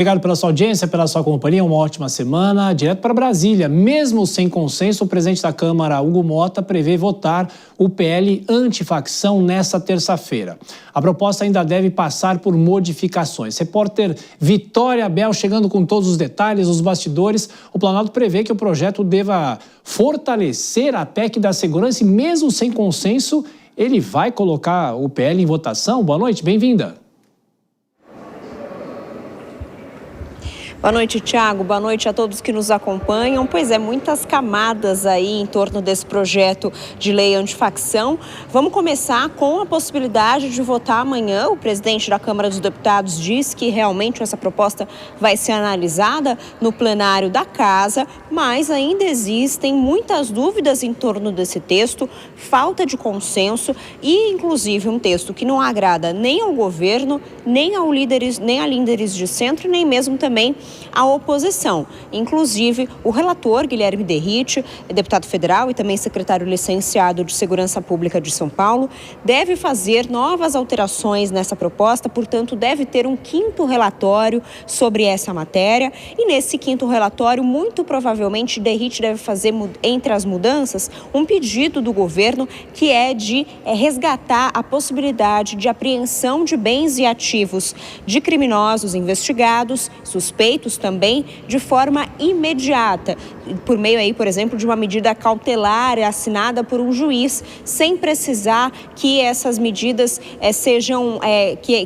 Obrigado pela sua audiência, pela sua companhia, uma ótima semana. Direto para Brasília, mesmo sem consenso, o presidente da Câmara, Hugo Motta, prevê votar o PL antifacção nesta terça-feira. A proposta ainda deve passar por modificações. Repórter Vitória Bel chegando com todos os detalhes, os bastidores. O Planalto prevê que o projeto deva fortalecer a PEC da segurança e mesmo sem consenso, ele vai colocar o PL em votação. Boa noite, bem-vinda. Boa noite, Thiago. Boa noite a todos que nos acompanham. Pois é, muitas camadas aí em torno desse projeto de lei antifacção. Vamos começar com a possibilidade de votar amanhã. O presidente da Câmara dos Deputados diz que realmente essa proposta vai ser analisada no plenário da Casa, mas ainda existem muitas dúvidas em torno desse texto, falta de consenso e, inclusive, um texto que não agrada nem ao governo, nem a líderes de centro, nem mesmo também a oposição. Inclusive, o relator Guilherme Derrite, deputado federal e também secretário licenciado de Segurança Pública de São Paulo, deve fazer novas alterações nessa proposta, portanto, deve ter um quinto relatório sobre essa matéria. E nesse quinto relatório, muito provavelmente, Derrite deve fazer, entre as mudanças, um pedido do governo que é de resgatar a possibilidade de apreensão de bens e ativos de criminosos investigados, suspeitos também, de forma imediata, por meio aí, por exemplo, de uma medida cautelar assinada por um juiz, sem precisar que essas medidas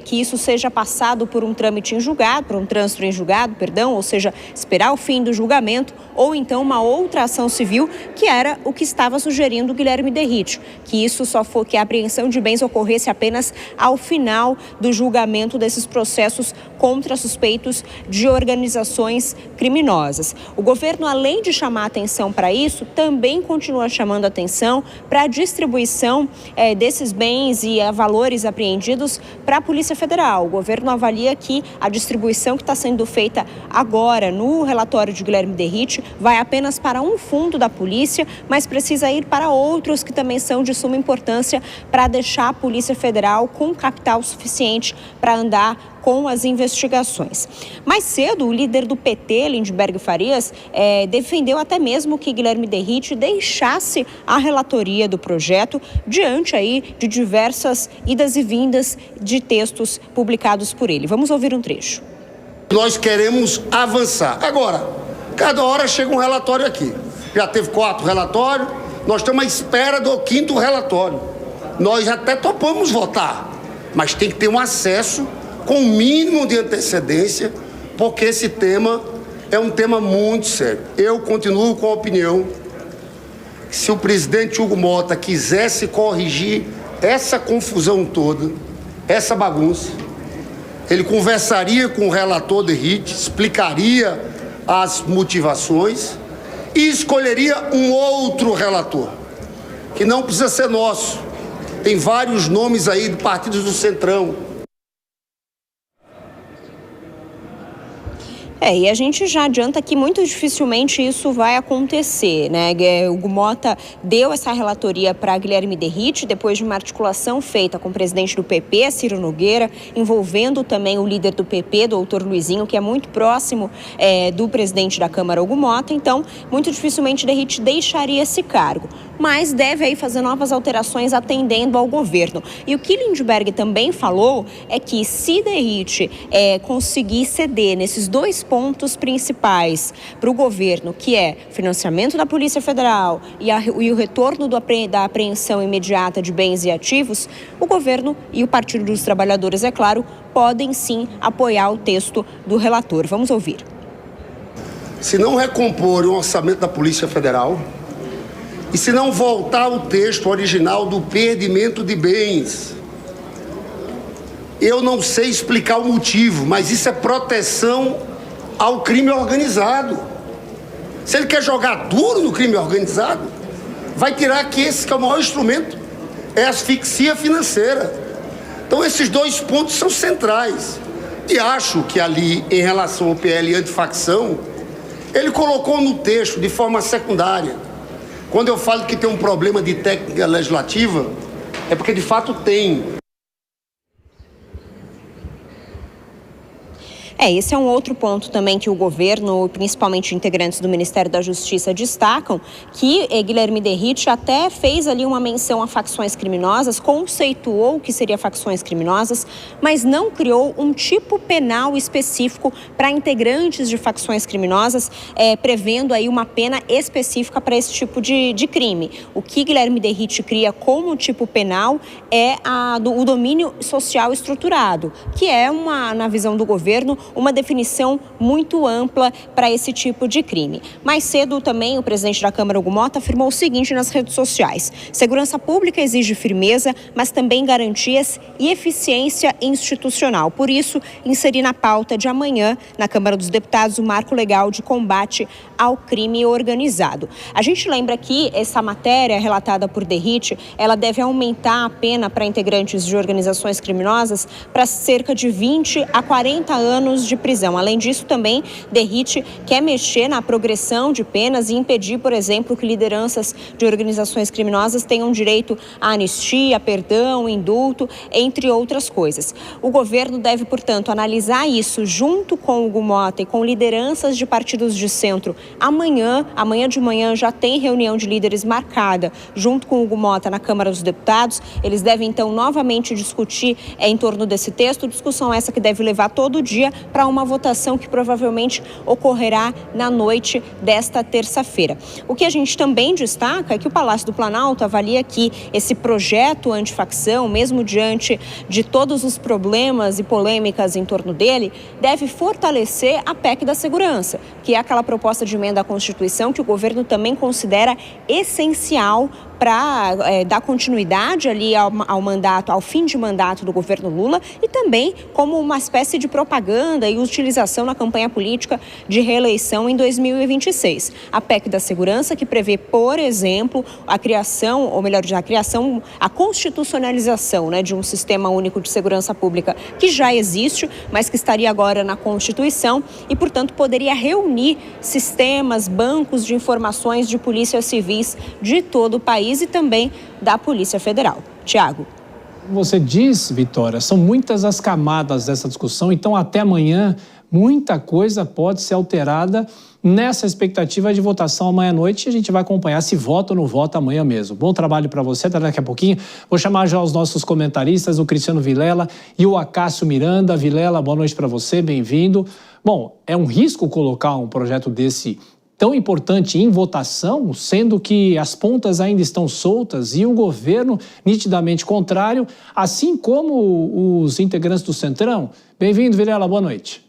que isso seja passado por um trâmite em julgado, por um trânsito em julgado, ou seja, esperar o fim do julgamento ou então uma outra ação civil, que era o que estava sugerindo o Guilherme Derrite, que isso que a apreensão de bens ocorresse apenas ao final do julgamento desses processos contra suspeitos de organizações criminosas. O governo, além de chamar atenção para isso, também continua chamando atenção para a distribuição desses bens e valores apreendidos para a Polícia Federal. O governo avalia que a distribuição que está sendo feita agora no relatório de Guilherme Derrite vai apenas para um fundo da polícia, mas precisa ir para outros que também são de suma importância para deixar a Polícia Federal com capital suficiente para andar com as investigações. Mais cedo, o líder do PT, Lindenberg Farias, defendeu até mesmo que Guilherme Derrite deixasse a relatoria do projeto diante aí de diversas idas e vindas de textos publicados por ele. Vamos ouvir um trecho. Nós queremos avançar. Agora, cada hora chega um relatório aqui. Já teve 4 relatórios, nós estamos à espera do 5º relatório. Nós até topamos votar, mas tem que ter um acesso com o mínimo de antecedência, porque esse tema é um tema muito sério. Eu continuo com a opinião que se o presidente Hugo Motta quisesse corrigir essa confusão toda, essa bagunça, ele conversaria com o relator Derrite, explicaria as motivações e escolheria um outro relator, que não precisa ser nosso. Tem vários nomes aí de partidos do Centrão. E a gente já adianta que muito dificilmente isso vai acontecer, né? O Mota deu essa relatoria para Guilherme Derrite depois de uma articulação feita com o presidente do PP, Ciro Nogueira, envolvendo também o líder do PP, doutor Luizinho, que é muito próximo do presidente da Câmara, Hugo Motta. Então, muito dificilmente Derrite deixaria esse cargo, mas deve aí fazer novas alterações atendendo ao governo. E o que Lindenberg também falou é que se Derrite conseguir ceder nesses 2 pontos principais para o governo, que é financiamento da Polícia Federal e o retorno da apreensão imediata de bens e ativos, o governo e o Partido dos Trabalhadores, é claro, podem sim apoiar o texto do relator. Vamos ouvir. Se não recompor o orçamento da Polícia Federal e se não voltar o texto original do perdimento de bens, eu não sei explicar o motivo, mas isso é proteção ao crime organizado. Se ele quer jogar duro no crime organizado, vai tirar que esse que é o maior instrumento, é a asfixia financeira. Então esses 2 pontos são centrais. E acho que ali, em relação ao PL antifacção, ele colocou no texto de forma secundária. Quando eu falo que tem um problema de técnica legislativa, é porque de fato tem. Esse é um outro ponto também que o governo, principalmente integrantes do Ministério da Justiça, destacam, que Guilherme Derrite até fez ali uma menção a facções criminosas, conceituou o que seria facções criminosas, mas não criou um tipo penal específico para integrantes de facções criminosas, prevendo aí uma pena específica para esse tipo de crime. O que Guilherme Derrite cria como tipo penal é o domínio social estruturado, que é, na visão do governo, uma definição muito ampla para esse tipo de crime. Mais cedo também o presidente da Câmara, Hugo Motta, afirmou o seguinte nas redes sociais: segurança pública exige firmeza, mas também garantias e eficiência institucional. Por isso, inseri na pauta de amanhã, na Câmara dos Deputados, o marco legal de combate ao crime organizado. A gente lembra que essa matéria relatada por Derrite, ela deve aumentar a pena para integrantes de organizações criminosas para cerca de 20 a 40 anos de prisão. Além disso, também, Derrite quer mexer na progressão de penas e impedir, por exemplo, que lideranças de organizações criminosas tenham direito à anistia, perdão, indulto, entre outras coisas. O governo deve, portanto, analisar isso junto com o Hugo Motta e com lideranças de partidos de centro. Amanhã de manhã, já tem reunião de líderes marcada junto com o Hugo Motta na Câmara dos Deputados. Eles devem, então, novamente discutir em torno desse texto, discussão essa que deve levar todo o dia para uma votação que provavelmente ocorrerá na noite desta terça-feira. O que a gente também destaca é que o Palácio do Planalto avalia que esse projeto antifacção, mesmo diante de todos os problemas e polêmicas em torno dele, deve fortalecer a PEC da segurança, que é aquela proposta de emenda à Constituição que o governo também considera essencial para dar continuidade ali ao mandato, ao fim de mandato do governo Lula, e também como uma espécie de propaganda e utilização na campanha política de reeleição em 2026. A PEC da segurança, que prevê, por exemplo, a criação, ou melhor, a constitucionalização, de um sistema único de segurança pública que já existe, mas que estaria agora na Constituição e, portanto, poderia reunir sistemas, bancos de informações de polícias civis de todo o país e também da Polícia Federal. Tiago. Você diz, Vitória, são muitas as camadas dessa discussão, então até amanhã muita coisa pode ser alterada nessa expectativa de votação amanhã à noite, e a gente vai acompanhar se vota ou não vota amanhã mesmo. Bom trabalho para você, até daqui a pouquinho. Vou chamar já os nossos comentaristas, o Cristiano Vilela e o Acácio Miranda. Vilela, boa noite para você, bem-vindo. Bom, é um risco colocar um projeto desse tão importante em votação, sendo que as pontas ainda estão soltas e o governo nitidamente contrário, assim como os integrantes do Centrão. Bem-vindo, Vilela, boa noite.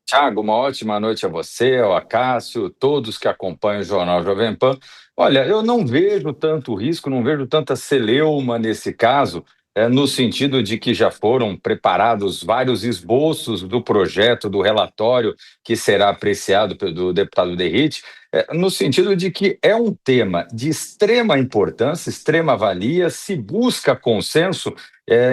Tiago, uma ótima noite a você, ao Acácio, todos que acompanham o Jornal Jovem Pan. Olha, eu não vejo tanto risco, não vejo tanta celeuma nesse caso, no sentido de que já foram preparados vários esboços do projeto, do relatório que será apreciado pelo deputado Derrite, no sentido de que é um tema de extrema importância, extrema valia, se busca consenso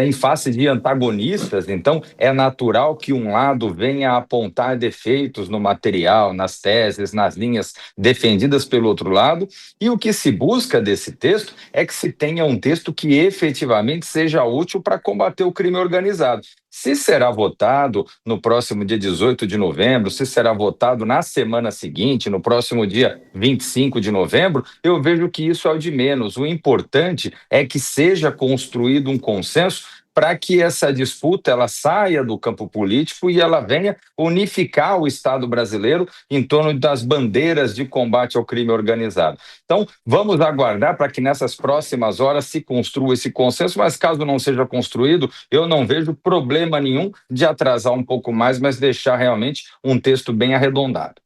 em face de antagonistas, então é natural que um lado venha a apontar defeitos no material, nas teses, nas linhas defendidas pelo outro lado, e o que se busca desse texto é que se tenha um texto que efetivamente seja útil para combater o crime organizado. Se será votado no próximo dia 18 de novembro, se será votado na semana seguinte, no próximo dia 25 de novembro, eu vejo que isso é o de menos. O importante é que seja construído um consenso para que essa disputa ela saia do campo político e ela venha unificar o Estado brasileiro em torno das bandeiras de combate ao crime organizado. Então, vamos aguardar para que nessas próximas horas se construa esse consenso, mas caso não seja construído, eu não vejo problema nenhum de atrasar um pouco mais, mas deixar realmente um texto bem arredondado.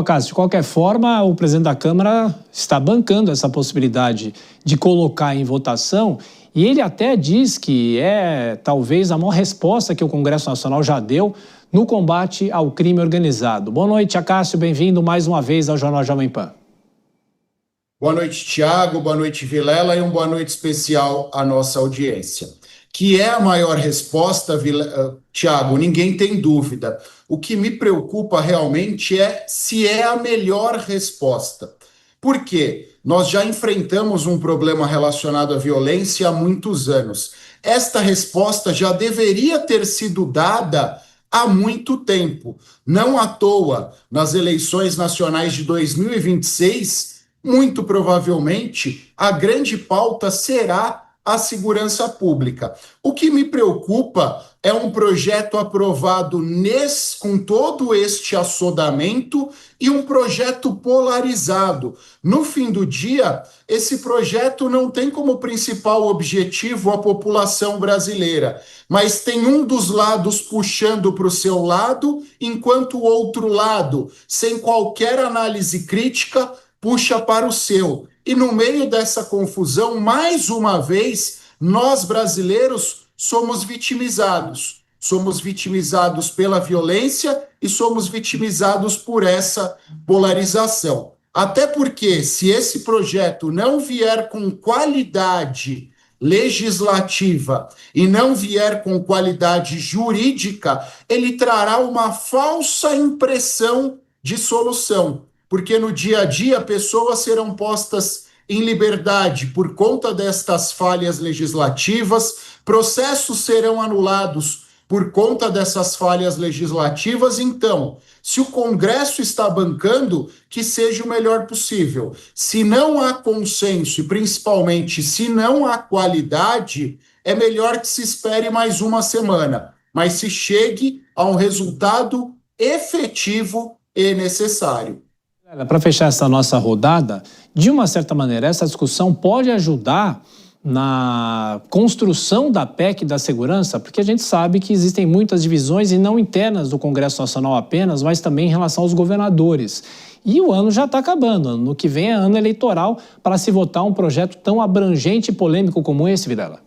Cássio, de qualquer forma, o presidente da Câmara está bancando essa possibilidade de colocar em votação, e ele até diz que é talvez a maior resposta que o Congresso Nacional já deu no combate ao crime organizado. Boa noite, Cássio, bem-vindo mais uma vez ao Jornal Jovem Pan. Boa noite, Tiago, boa noite, Vilela, e uma boa noite especial à nossa audiência. Que é a maior resposta, Tiago, ninguém tem dúvida. O que me preocupa realmente é se é a melhor resposta. Por quê? Nós já enfrentamos um problema relacionado à violência há muitos anos. Esta resposta já deveria ter sido dada há muito tempo. Não à toa, nas eleições nacionais de 2026, muito provavelmente, a grande pauta será a segurança pública. O que me preocupa é um projeto aprovado com todo este assodamento e um projeto polarizado. No fim do dia, esse projeto não tem como principal objetivo a população brasileira, mas tem um dos lados puxando para o seu lado, enquanto o outro lado, sem qualquer análise crítica, puxa para o seu. E no meio dessa confusão, mais uma vez, nós brasileiros somos vitimizados. Somos vitimizados pela violência e somos vitimizados por essa polarização. Até porque, se esse projeto não vier com qualidade legislativa e não vier com qualidade jurídica, ele trará uma falsa impressão de solução. Porque no dia a dia pessoas serão postas em liberdade por conta destas falhas legislativas, processos serão anulados por conta dessas falhas legislativas. Então, se o Congresso está bancando, que seja o melhor possível. Se não há consenso e principalmente se não há qualidade, é melhor que se espere mais uma semana, mas se chegue a um resultado efetivo e necessário. Para fechar essa nossa rodada, de uma certa maneira, essa discussão pode ajudar na construção da PEC da segurança, porque a gente sabe que existem muitas divisões, e não internas do Congresso Nacional apenas, mas também em relação aos governadores. E o ano já está acabando, no que vem é ano eleitoral para se votar um projeto tão abrangente e polêmico como esse, Vilela.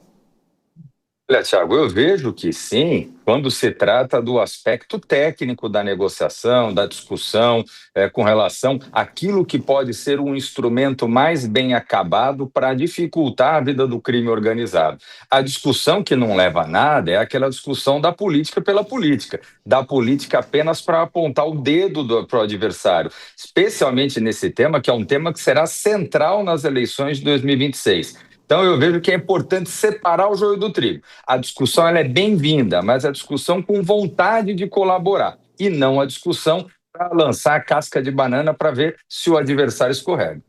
Olha, Thiago, eu vejo que sim, quando se trata do aspecto técnico da negociação, da discussão, com relação àquilo que pode ser um instrumento mais bem acabado para dificultar a vida do crime organizado. A discussão que não leva a nada é aquela discussão da política pela política, da política apenas para apontar o dedo para o adversário, especialmente nesse tema, que é um tema que será central nas eleições de 2026. Então, eu vejo que é importante separar o joio do trigo. A discussão ela é bem-vinda, mas a discussão com vontade de colaborar, e não a discussão para lançar a casca de banana para ver se o adversário escorrega.